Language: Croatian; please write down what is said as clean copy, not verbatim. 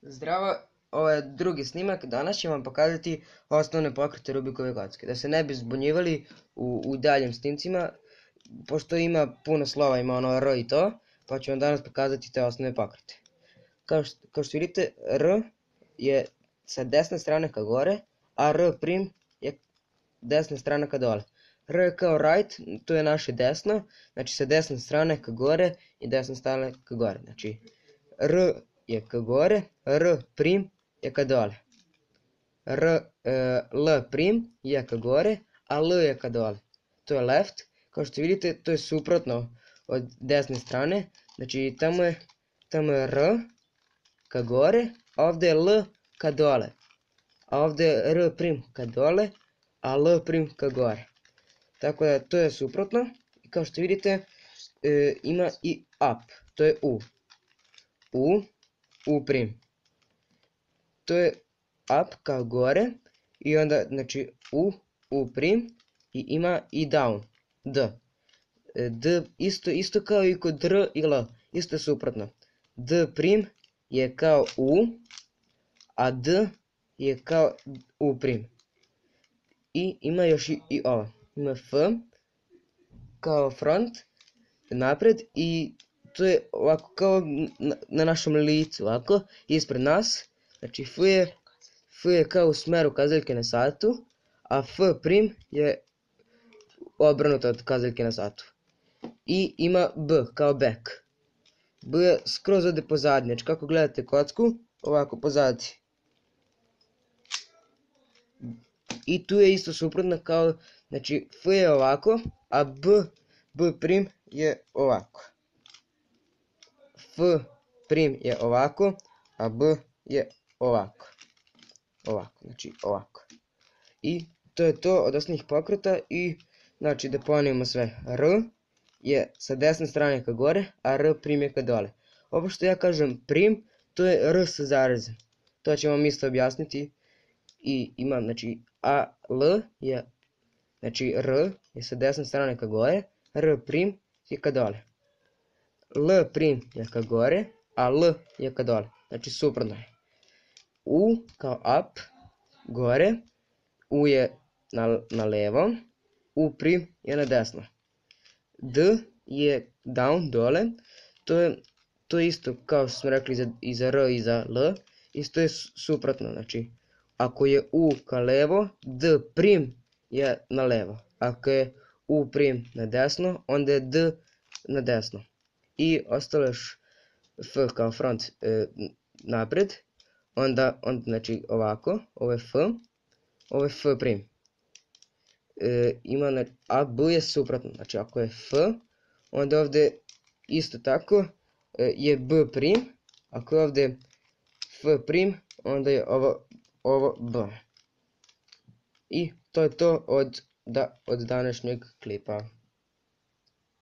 Zdravo, ovo je drugi snimak. Danas ću vam pokazati osnovne pokrete Rubikove kocke. Da se ne bi zbunjivali u daljim snimcima, pošto ima puno slova, ima ono R i to, pa ću vam danas pokazati te osnovne pokrete. Kao što vidite, R je sa desne strane ka gore, a R' je desne strane ka dole. R je kao right, to je naše desno, znači sa desne strane ka gore i desne strane ka gore. Znači, R je ka gore, R' je ka dole. L' je ka gore, a L je ka dole. To je left. Kao što vidite, to je suprotno od desne strane. Znači, tamo je R ka gore, a ovde je L ka dole. A ovde je R' ka dole, a L' ka gore. Tako da, to je suprotno. I kao što vidite, ima i up, to je U. U'. To je up kao gore i onda, znači, U' i ima i down, D. D isto kao i kod R i L, isto je suprotno. D' je kao U, a D je kao U'. I ima još i ovo. Ima F kao front, napred, i to je ovako kao na našem licu, ovako, ispred nas. Znači, F je kao u smeru kazaljke na satu, a F' je obrnuto od kazaljke na satu. I ima B kao back. B je skroz ovde pozadnje, znači kako gledate kocku, ovako pozadi. I tu je isto suprotno kao, znači F je ovako, a B' je ovako. F' je ovako, a B je ovako. Ovako, znači ovako. I to je to od osnovnih pokreta. I znači da ponovimo sve. R je sa desne strane ka gore, a R' je ka dole. Ovo što ja kažem prim, to je R sa zarezom. To ćemo vam isto objasniti. I imam, znači, a L je, znači R je sa desne strane ka gore, R' je ka dole. L' je ka gore, a L je ka dole. Znači suprotno je. U kao up, gore, U je na levo, U' je na desno. D je down, dole, to je isto kao što smo rekli i za R i za L, isto je suprotno, znači ako je U ka levo, D' je na levo, ako je U' na desno, onda je D na desno. I ostalo još F kao front napred, onda znači ovako, ovo je F, ovo je F'. A B je suprotno, znači ako je F, onda ovde isto tako je B', ako je ovde F', onda je ovo B. I to je to od današnjeg klipa.